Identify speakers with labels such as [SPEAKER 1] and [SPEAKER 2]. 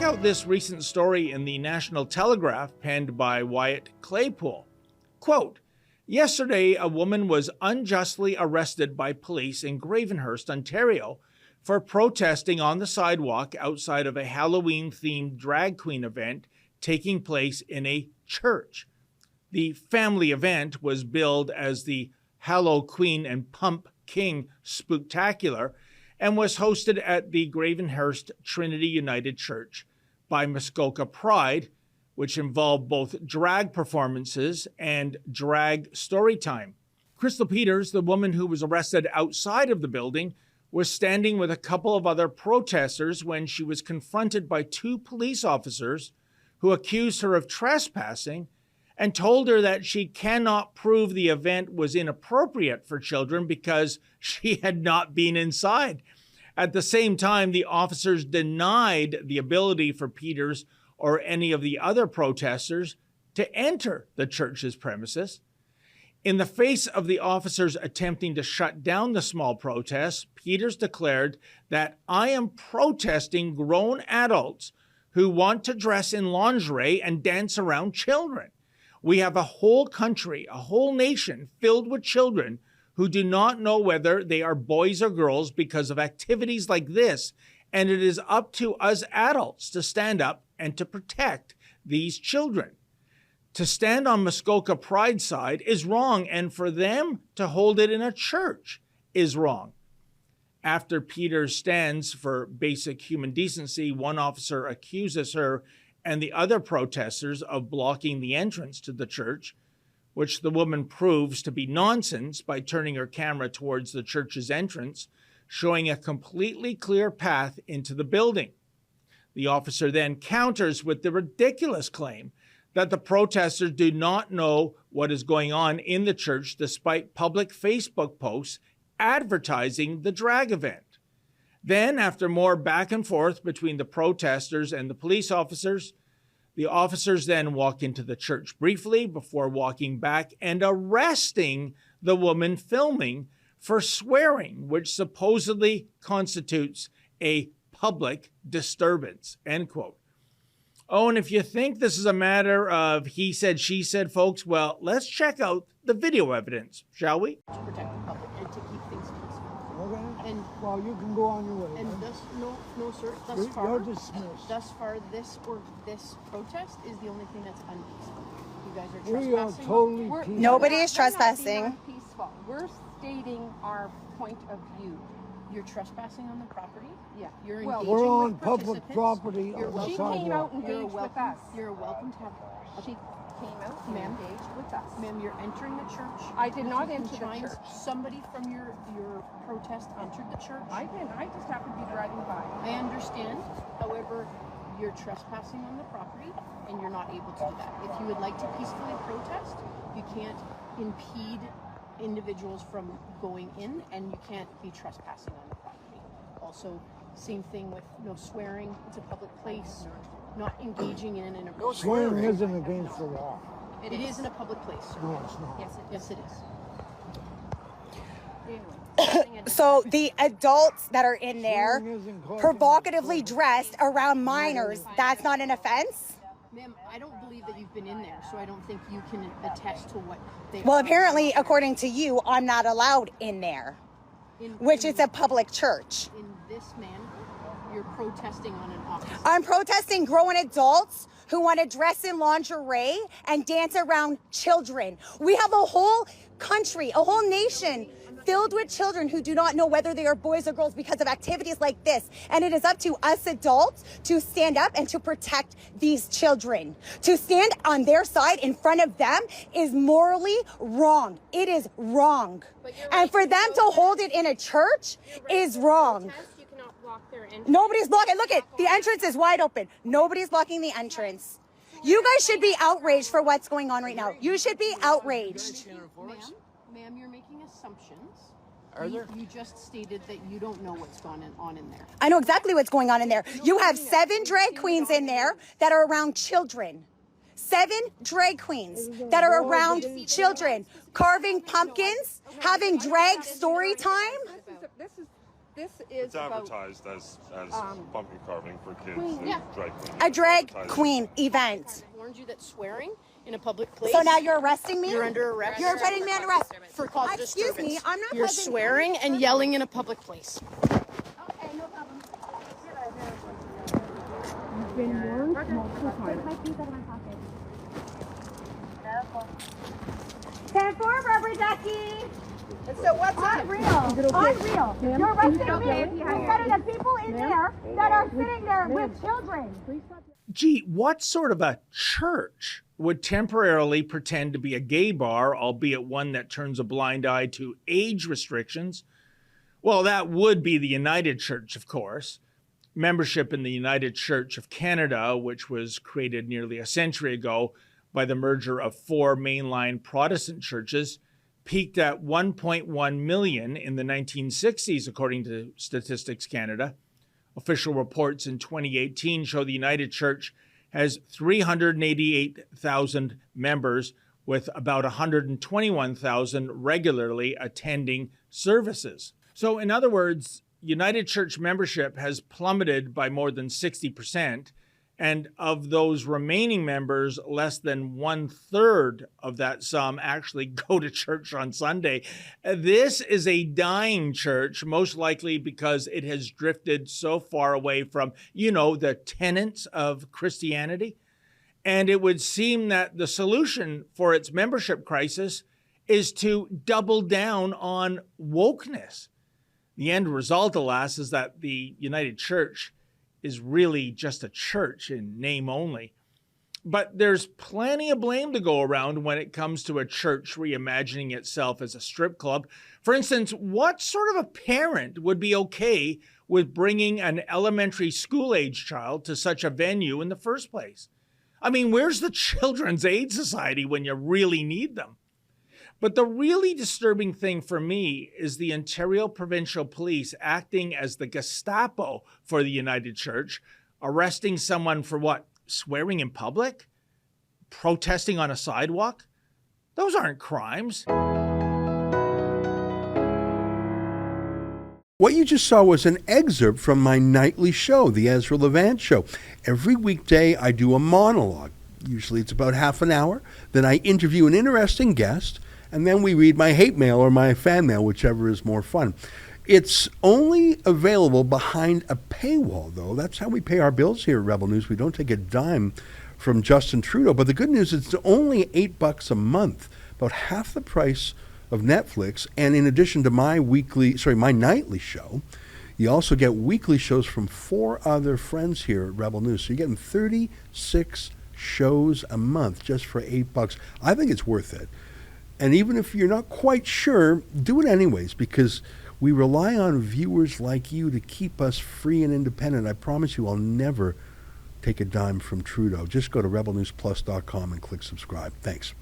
[SPEAKER 1] out this recent story in the National Telegraph penned by Wyatt Claypool. Quote, yesterday, a woman was unjustly arrested by police in Gravenhurst, Ontario, for protesting on the sidewalk outside of a Halloween-themed drag queen event taking place in a church. The family event was billed as the Hallow Queen and Pump King Spooktacular and was hosted at the Gravenhurst Trinity United Church by Muskoka Pride, which involved both drag performances and drag storytime. Crystal Peters, the woman who was arrested outside of the building, was standing with a couple of other protesters when she was confronted by two police officers who accused her of trespassing and told her that she cannot prove the event was inappropriate for children because she had not been inside. At the same time, the officers denied the ability for Peters or any of the other protesters to enter the church's premises. In the face of the officers attempting to shut down the small protests, Peters declared that I am protesting grown adults who want to dress in lingerie and dance around children. We have a whole country, a whole nation filled with children who do not know whether they are boys or girls because of activities like this, and it is up to us adults to stand up and to protect these children. To stand on Muskoka Pride's side is wrong, and for them to hold it in a church is wrong. After Peters stands for basic human decency, one officer accuses her and the other protesters of blocking the entrance to the church, which the woman proves to be nonsense by turning her camera towards the church's entrance, showing a completely clear path into the building. The officer then counters with the ridiculous claim that the protesters do not know what is going on in the church despite public Facebook posts advertising the drag event. Then, after more back and forth between the protesters and the police the officers then walk into the church briefly before walking back and arresting the woman filming for swearing, which supposedly constitutes a public disturbance, end quote. Oh, and if you think this is a matter of he said, she said, folks, well, let's check out the video evidence, shall we?
[SPEAKER 2] To protect the public and to keep things peaceful.
[SPEAKER 3] Okay.
[SPEAKER 2] And
[SPEAKER 3] well, you can go on your way.
[SPEAKER 2] And thus, no, sir.
[SPEAKER 3] You're dismissed.
[SPEAKER 2] Thus far, this protest is the only thing that's unpeaceful. You guys are trespassing.
[SPEAKER 3] We are totally peaceful.
[SPEAKER 4] Nobody is trespassing.
[SPEAKER 5] Peaceful. We're stating our point of view.
[SPEAKER 2] You're trespassing on the property?
[SPEAKER 5] Yeah.
[SPEAKER 2] You're
[SPEAKER 5] well,
[SPEAKER 2] engaging
[SPEAKER 3] we're on
[SPEAKER 2] with
[SPEAKER 3] public property.
[SPEAKER 5] She came out and engaged with us.
[SPEAKER 2] You're welcome to have.
[SPEAKER 5] She came out and engaged with us.
[SPEAKER 2] Ma'am, you're entering the church.
[SPEAKER 5] I did not enter the church.
[SPEAKER 2] Somebody from your protest entered the church.
[SPEAKER 5] I didn't. I just happened to be driving by.
[SPEAKER 2] I understand. However, you're trespassing on the property and you're not able to do that. If you would like to peacefully protest, you can't impede individuals from going in, and you can't be trespassing on the property. Also, same thing with no swearing. It's a public place. Not engaging in an
[SPEAKER 3] No swearing isn't against the law.
[SPEAKER 2] It is in a public place, sir.
[SPEAKER 3] No, it's not.
[SPEAKER 2] Yes, it is.
[SPEAKER 4] So the adults that are in there provocatively dressed around minors, that's not an offense?
[SPEAKER 2] Ma'am, I don't believe that you've been in there, so I don't think you can attest to what they
[SPEAKER 4] Well, apparently, according to you, I'm not allowed in there, which is a public church.
[SPEAKER 2] In this manner, you're protesting on an office.
[SPEAKER 4] I'm protesting grown adults who want to dress in lingerie and dance around children. We have a whole country, a whole nation filled with children who do not know whether they are boys or girls because of activities like this. And it is up to us adults to stand up and to protect these children. To stand on their side in front of them is morally wrong. It is wrong. And for them to hold it in a church is wrong. Nobody's blocking. Look, the entrance is wide open. Nobody's blocking the entrance. You guys should be outraged for what's going on right now. You should be outraged.
[SPEAKER 2] Ma'am, you're making assumptions.
[SPEAKER 3] Are there?
[SPEAKER 2] You just stated that you don't know what's going on in there.
[SPEAKER 4] I know exactly what's going on in there. You have 7 drag queens in there that are around children. 7 drag queens that are around children, carving pumpkins, having drag story time.
[SPEAKER 5] this is
[SPEAKER 6] It's
[SPEAKER 5] about
[SPEAKER 6] advertised as pumpkin carving for kids and
[SPEAKER 2] Yeah.
[SPEAKER 6] drag queens.
[SPEAKER 4] A drag
[SPEAKER 6] Advertised.
[SPEAKER 4] queen event.
[SPEAKER 2] I warned you that swearing in a public place.
[SPEAKER 4] So now you're arresting me?
[SPEAKER 2] You're under arrest.
[SPEAKER 4] You're putting me under arrest.
[SPEAKER 2] For cause of
[SPEAKER 4] Excuse
[SPEAKER 2] disturbance.
[SPEAKER 4] me, I'm not
[SPEAKER 2] You're
[SPEAKER 4] causing-
[SPEAKER 2] swearing and yelling in a public place.
[SPEAKER 4] Okay, no problem.
[SPEAKER 5] You've been warned multiple times.
[SPEAKER 4] My keys out of my pocket. 10-4, rubber ducky.
[SPEAKER 5] And so what's
[SPEAKER 4] Unreal. Unreal. You're arresting me instead of the people in there that are sitting there with children.
[SPEAKER 1] Gee, what sort of a church would temporarily pretend to be a gay bar, albeit one that turns a blind eye to age restrictions? Well, that would be the United Church, of course. Membership in the United Church of Canada, which was created nearly a century ago by the merger of 4 mainline Protestant churches, peaked at 1.1 million in the 1960s, according to Statistics Canada. Official reports in 2018 show the United Church has 388,000 members, with about 121,000 regularly attending services. So, in other words, United Church membership has plummeted by more than 60%, and of those remaining members, less than 1/3 of that sum actually go to church on Sunday. This is a dying church, most likely because it has drifted so far away from, the tenets of Christianity. And it would seem that the solution for its membership crisis is to double down on wokeness. The end result, alas, is that the United Church is really just a church in name only. But there's plenty of blame to go around when it comes to a church reimagining itself as a strip club. For instance, what sort of a parent would be okay with bringing an elementary school-age child to such a venue in the first place? I mean, where's the Children's Aid Society when you really need them? But the really disturbing thing for me is the Ontario Provincial Police acting as the Gestapo for the United Church, arresting someone for what? Swearing in public? Protesting on a sidewalk? Those aren't crimes.
[SPEAKER 7] What you just saw was an excerpt from my nightly show, the Ezra Levant Show. Every weekday I do a monologue. Usually it's about half an hour. Then I interview an interesting guest, and then we read my hate mail or my fan mail, whichever is more fun. It's only available behind a paywall, though. That's how we pay our bills here at Rebel News. We don't take a dime from Justin Trudeau. But the good news is it's only $8 a month, about half the price of Netflix. And in addition to my nightly show, you also get weekly shows from 4 other friends here at Rebel News. So you're getting 36 shows a month just for $8. I think it's worth it. And even if you're not quite sure, do it anyways, because we rely on viewers like you to keep us free and independent. I promise you I'll never take a dime from Trudeau. Just go to rebelnewsplus.com and click subscribe. Thanks.